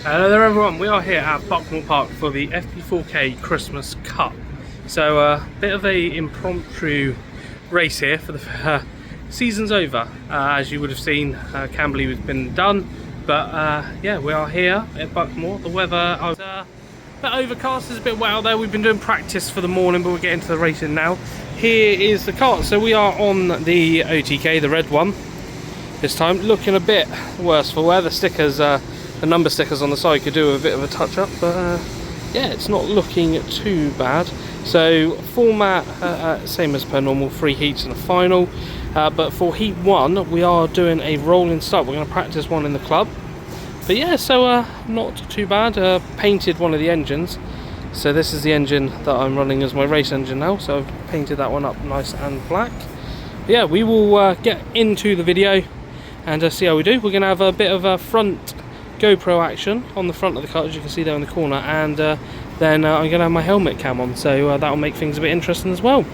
Hello there everyone, we are here at Buckmore Park for the FP4K Christmas Cup. So a bit of a impromptu race here for the season's over. As you would have seen, Camberley has been done, but yeah, we are here at Buckmore. The weather is a bit overcast, it's a bit wet out there. We've been doing practice for the morning, but we're getting to the racing now. Here is the kart, so we are on the OTK, the red one. This time looking a bit worse for wear. The stickers, the number stickers on the side could do a bit of a touch up, but yeah, it's not looking too bad. So format same as per normal, 3 heats and a final, but for heat 1 we are doing a rolling start. We're going to practice one in the club, but yeah, so not too bad. Painted one of the engines, so this is the engine that I'm running as my race engine now, so I've painted that one up nice and black. But yeah, we will get into the video and see how we do. We're going to have a bit of a front GoPro action on the front of the car, as you can see there in the corner, and then I'm going to have my helmet cam on, so that'll make things a bit interesting as well.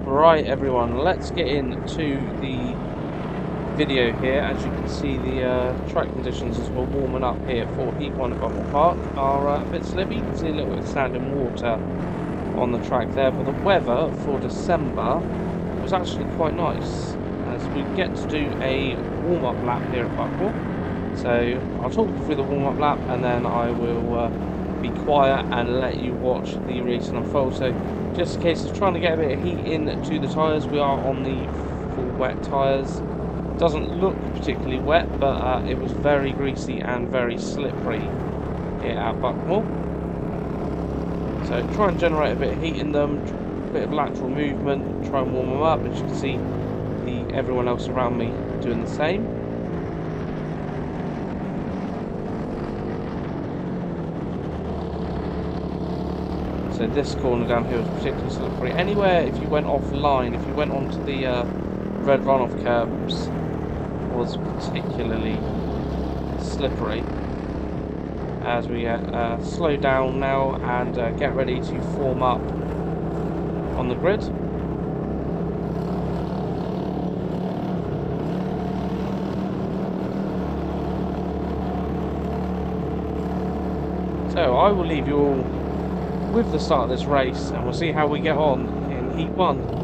Right everyone, let's get into the video here. As you can see, the track conditions as we're warming up here for Heat 1 at Buckmore Park are a bit slippy. You can see a little bit of standing water on the track there, but the weather for December was actually quite nice, as we get to do a warm-up lap here at Buckmore. So I'll talk you through the warm-up lap and then I will be quiet and let you watch the racing unfold. So just in case of trying to get a bit of heat into the tyres, we are on the full wet tyres. Doesn't look particularly wet, but it was very greasy and very slippery here at Buckmore. So try and generate a bit of heat in them, a bit of lateral movement, try and warm them up. As you can see, everyone else around me doing the same. So this corner down here was particularly slippery. Anywhere, if you went offline, if you went onto the red runoff curbs, was particularly slippery. As we slow down now and get ready to form up on the grid. So I will leave you all with the start of this race, and we'll see how we get on in Heat 1.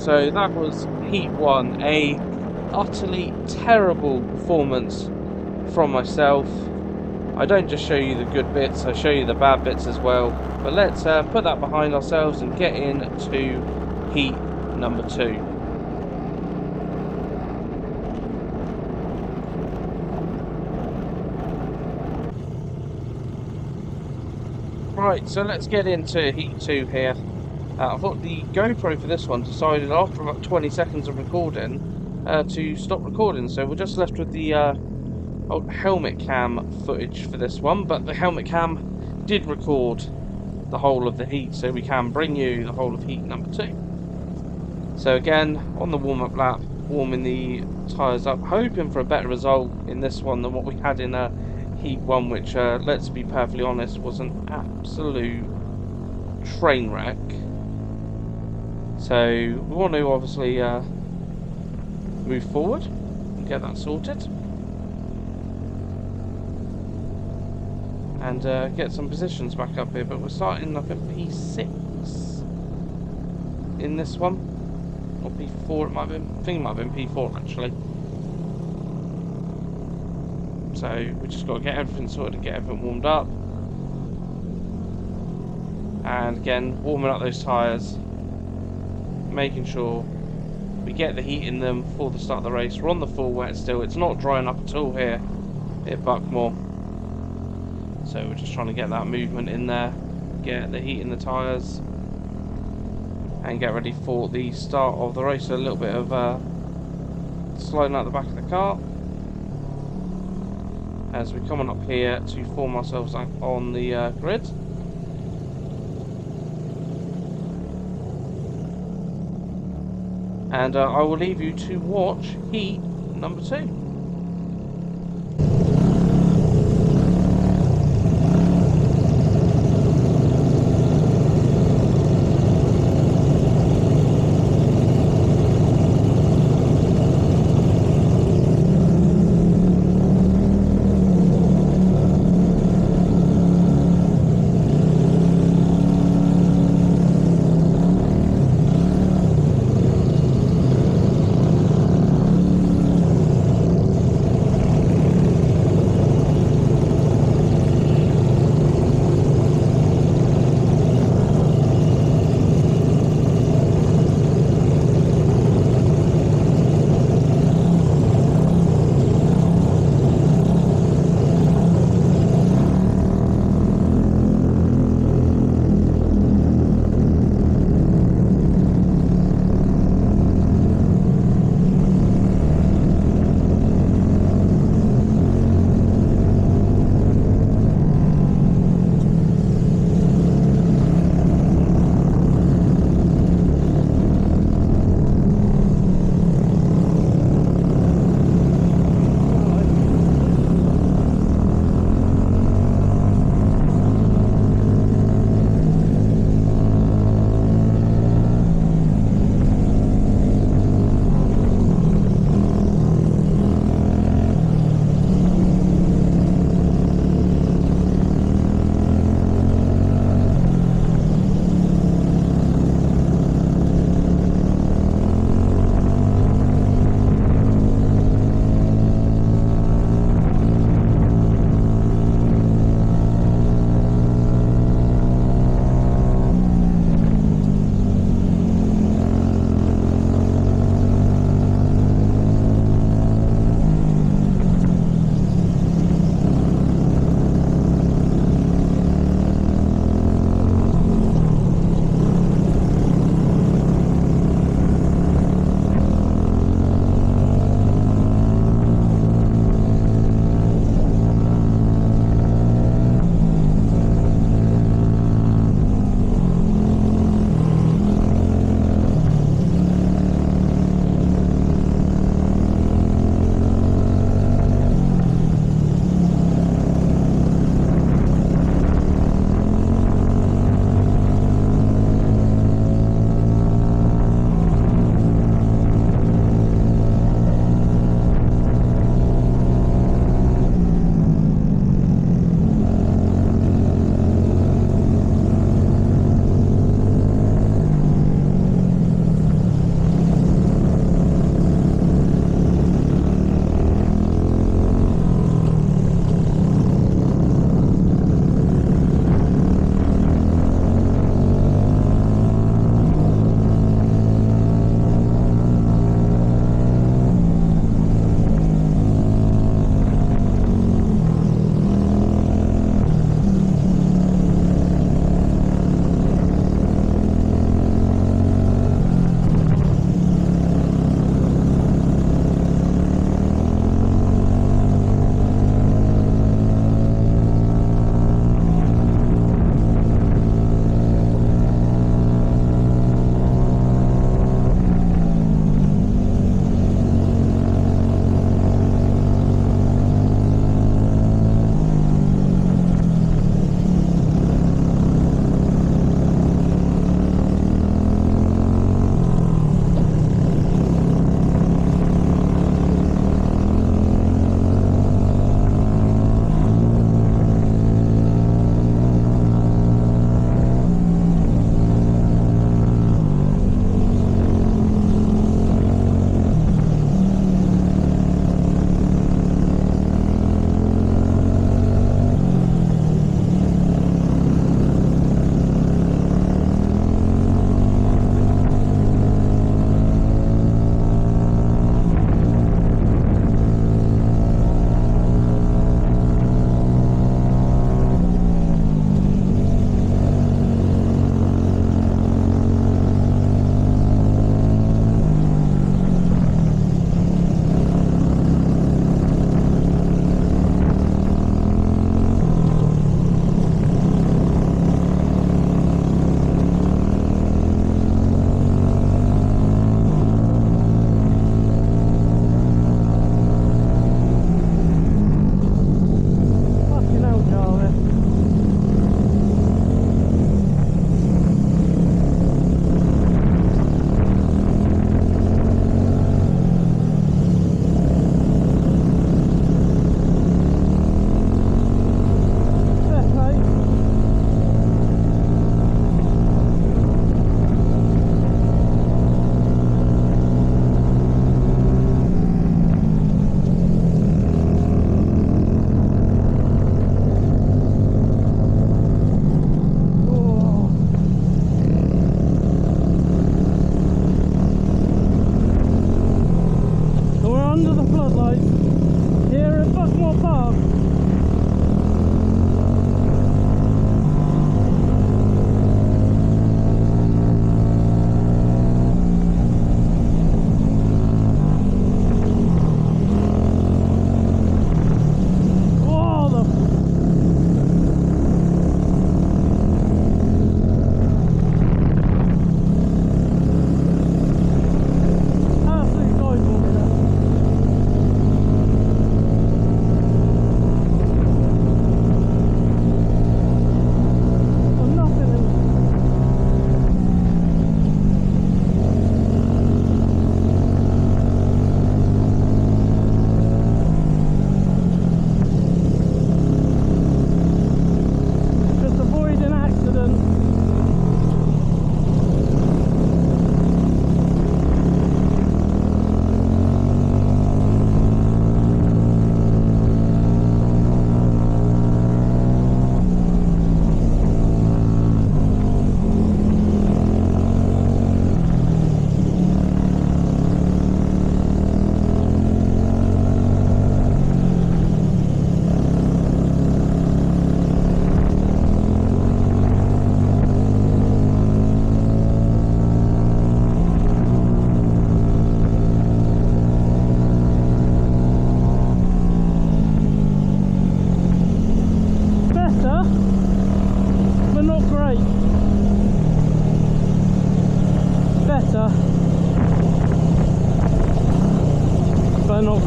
so that was Heat 1, a utterly terrible performance from myself. I don't just show you the good bits, I show you the bad bits as well. But let's put that behind ourselves and get into Heat number 2. Right, so let's get into Heat 2 here. I thought the GoPro for this one decided after about 20 seconds of recording to stop recording, so we're just left with the old helmet cam footage for this one, but the helmet cam did record the whole of the heat, so we can bring you the whole of Heat number 2. So again, on the warm-up lap, warming the tyres up, hoping for a better result in this one than what we had in Heat 1, which, let's be perfectly honest, was an absolute train wreck. So we want to obviously move forward and get that sorted, and get some positions back up here. But we're starting up at P6 in this one, or P4 it might have been. I think it might have been P4 actually. So we just got to get everything sorted and get everything warmed up, and again warming up those tyres, making sure we get the heat in them before the start of the race. We're on the full wet still, it's not drying up at all here at Buckmore, so we're just trying to get that movement in there, get the heat in the tyres, and get ready for the start of the race. So a little bit of sliding out the back of the car as we're coming up here to form ourselves on the grid. And I will leave you to watch Heat number 2.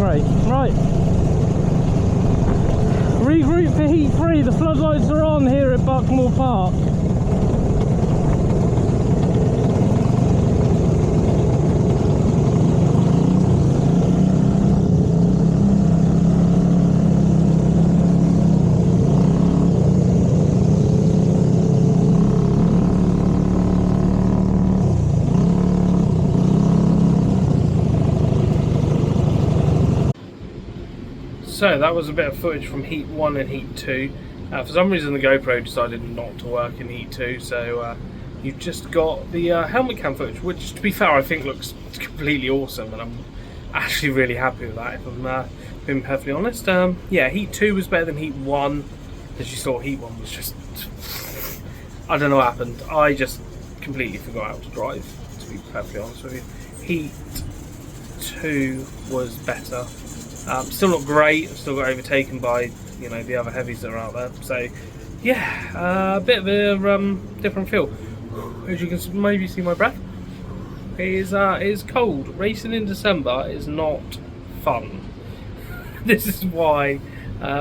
great. Right. Regroup for heat 3. The floodlights are on here at Buckmore Park. So that was a bit of footage from Heat 1 and Heat 2. For some reason the GoPro decided not to work in Heat 2, so you've just got the helmet cam footage, which to be fair I think looks completely awesome, and I'm actually really happy with that, if I'm being perfectly honest. Yeah, Heat 2 was better than Heat 1. As you saw, Heat 1 was just... I don't know what happened. I just completely forgot how to drive, to be perfectly honest with you. Heat 2 was better. Still not great. Still got overtaken by, you know, the other heavies that are out there. So yeah, a bit of a different feel. As you can maybe see my breath, it is cold. Racing in December is not fun. This is why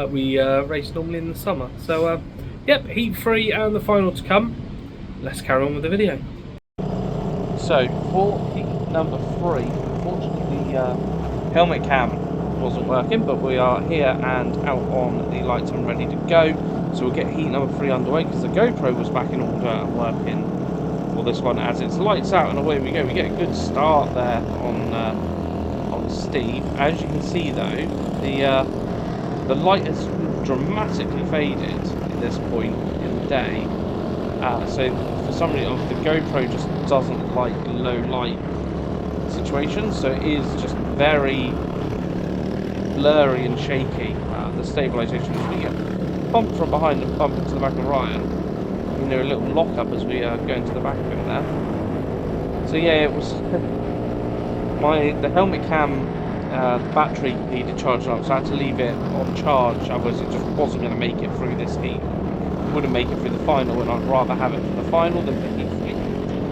we race normally in the summer. So yep, Heat 3 and the final to come. Let's carry on with the video. So for Heat number 3, unfortunately the helmet cam wasn't working, but we are here and out on the lights and ready to go. So we'll get Heat number 3 underway, because the GoPro was back in order and working for this one as it's lights out, and away we go. We get a good start there on Steve. As you can see though, the light has dramatically faded at this point in the day. So for some reason the GoPro just doesn't like low light situations, so it is just very blurry and shaky. The stabilisation, as we get bumped from behind and bump into the back of Ryan, you know, a little lock up as we go into the back of him there. So yeah, it was the helmet cam battery needed charging up, so I had to leave it on charge, otherwise it just wasn't going to make it through this heat. It wouldn't make it through the final, and I'd rather have it for the final than for heat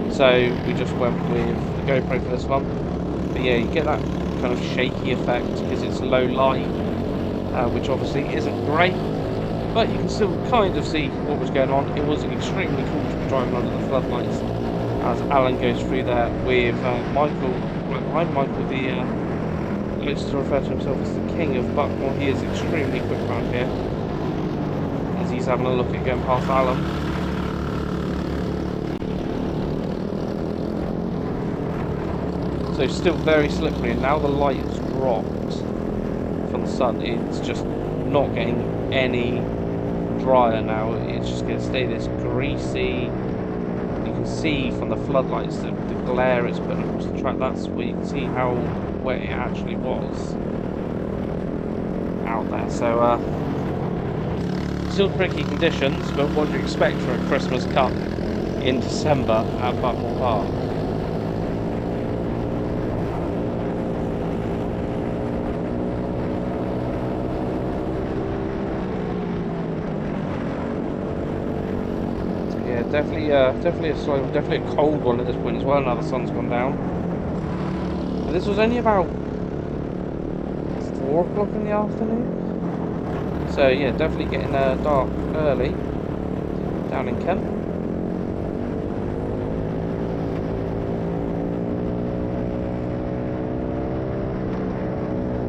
3. So we just went with the GoPro for this one. But yeah, you get that kind of shaky effect because it's low light, which obviously isn't great, but you can still kind of see what was going on. It was extremely cool to be driving under the floodlights as Alan goes through there with Michael right behind. Michael, the likes to refer to himself as the king of Buckmore. He is extremely quick around here as he's having a look at going past Alan. So still very slippery, and now the light has dropped from the sun. It's just not getting any drier now. It's just going to stay this greasy. You can see from the floodlights the glare it's putting across the track. That's where you can see how wet it actually was out there. So still tricky conditions, but what do you expect for a Christmas Cup in December at Buckmore Park? Definitely a slow, definitely a cold one at this point as well. Now the sun's gone down. But this was only about 4 o'clock in the afternoon. So yeah, definitely getting dark early down in Kent.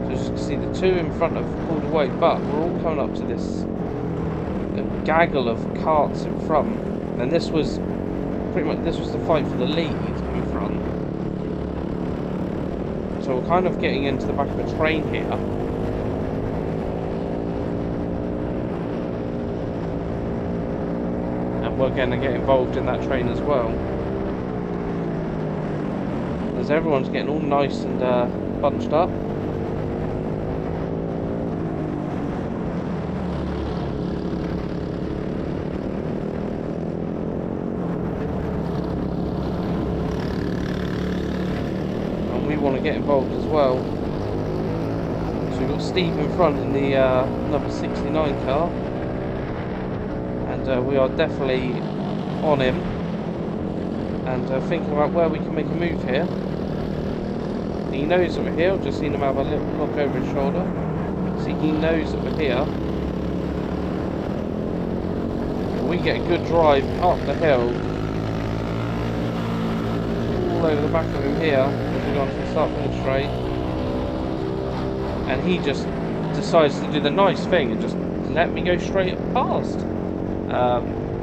So as you can see, the two in front have pulled away, but we're all coming up to this gaggle of carts in front. And this was pretty much, this was the fight for the lead in front. So we're kind of getting into the back of a train here. And we're going to get involved in that train as well. As everyone's getting all nice and bunched up. Want to get involved as well. So we've got Steve in front in the number 69 car, and we are definitely on him and thinking about where we can make a move here. He knows that we're here. I've just seen him have a little look over his shoulder. See, he knows that we're here. We get a good drive up the hill, all over the back of him here, as we go onto the start finish straight, and he just decides to do the nice thing and just let me go straight past.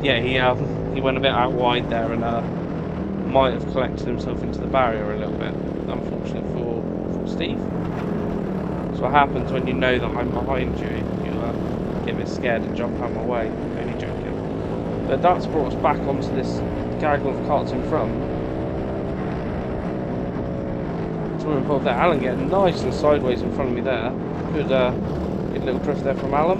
Yeah, he went a bit out wide there and might have collected himself into the barrier a little bit, unfortunately for Steve. That's what happens when you know that I'm behind you. You get a bit scared and jump out of my way. Only joking. But that's brought us back onto this gaggle of karts in front. So we're involved there. Alan getting nice and sideways in front of me there. Good little drift there from Alan.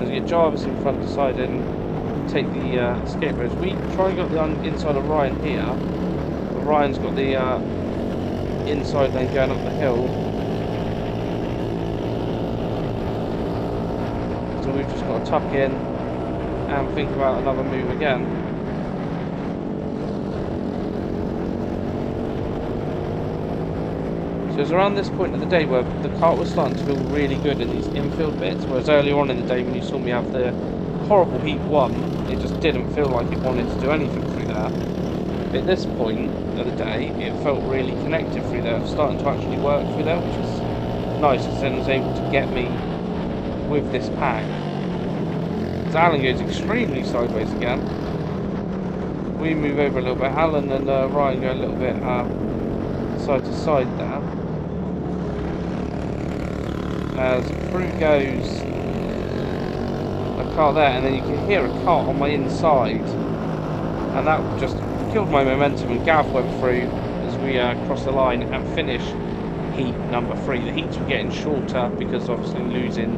As we get Jarvis in front deciding to take the escape roads. We try and get the inside of Ryan here. But Ryan's got the inside lane going up the hill. So we've just got to tuck in and think about another move again. So it's around this point of the day where the kart was starting to feel really good in these infield bits, whereas earlier on in the day when you saw me have the horrible heat 1, it just didn't feel like it wanted to do anything through there. At this point of the day, it felt really connected through there, starting to actually work through there, which was nice, because then it was able to get me with this pack. Alan goes extremely sideways again. We move over a little bit. Alan and Ryan go a little bit side to side there. As through goes a car there, and then you can hear a car on my inside, and that just killed my momentum. And Gav went through as we crossed the line and finished heat number 3. The heats were getting shorter because obviously losing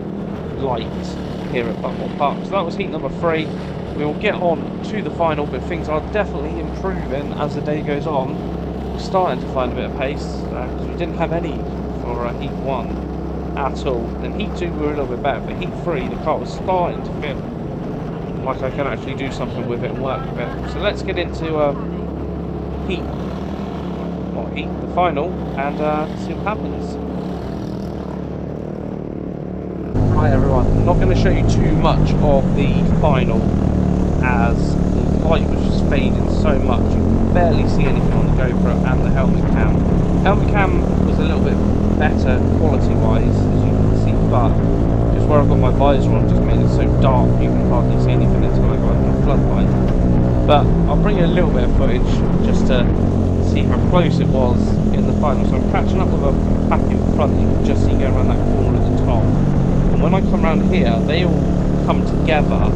light here at Buckmore Park. So that was heat number 3. We will get on to the final, but things are definitely improving as the day goes on. We're starting to find a bit of pace because we didn't have any for heat 1 at all. Then heat 2 we were a little bit better, but heat 3 the car was starting to feel like I can actually do something with it and work with it. So let's get into the final, and see what happens. Right everyone, I'm not going to show you too much of the final as the light was just fading so much you could barely see anything on the GoPro and the helmet cam. Helmet cam was a little bit better quality wise, as you can see, but just where I've got my visor on just made it so dark you can hardly see anything until I got in the floodlight. But I'll bring you a little bit of footage just to see how close it was in the final. So I'm catching up with a pack in front, you can just see going around that corner at the top. And when I come around here, they all come together,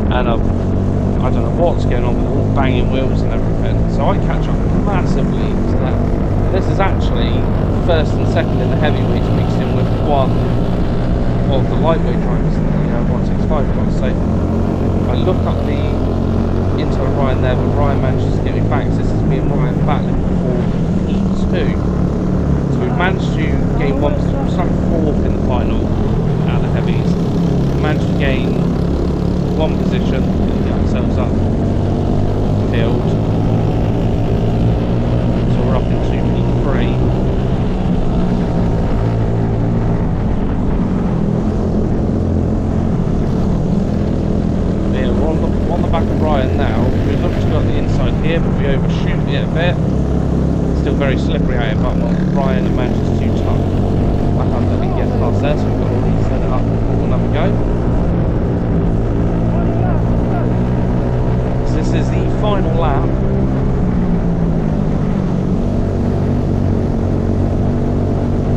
and I don't know what's going on, but they're all banging wheels and everything. So I catch up massively to them. This is actually first and second in the heavyweights mixed in with one of the lightweight drivers in the 165 class. So I look up the inside of Ryan there, but Ryan manages to get me back. So this is me and Ryan battling for heat 2. So we've managed to gain one position. We're starting 4th in the final out of the heavies. We managed to gain one position and get ourselves up the field. So we're up into heat 3. Yeah, we're on the back of Ryan now. We look to go on the inside here, but we overshoot it a bit. Still very slippery out here, but Ryan manages to tuck back under and get past there, so we've got to reset it up for another go. So this is the final lap.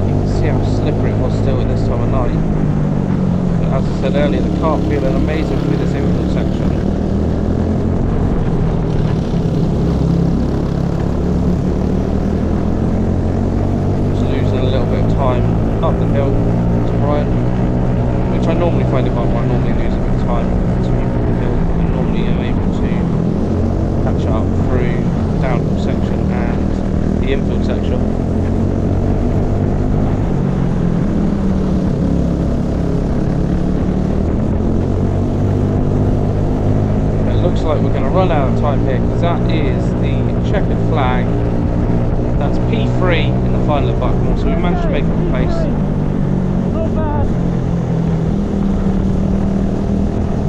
You can see how slippery it was still at this time of night. But as I said earlier, the kart feeling amazing through this infield section. Time up the hill to Ryan, which I normally find it quite I normally lose a bit of time to the hill. I normally am able to catch up through the downhill section and the infield section. It looks like we're going to run out of time here because that is the checkered flag That's P3 in the final at Buckmore, so we managed to make up the place. Not bad.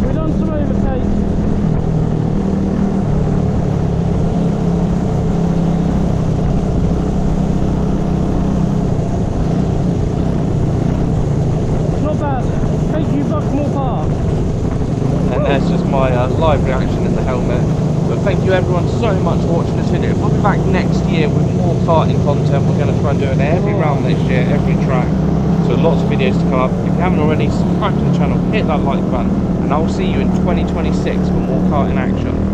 We've done some overtakes. Not bad. Thank you, Buckmore Park. And there's just my live reaction in the helmet. But thank you everyone so much for watching this video. We'll be back next year with more karting content. We're going to try and do it every round this year, every track. So lots of videos to come up. If you haven't already, subscribe to the channel, hit that like button, and I will see you in 2026 for more karting action.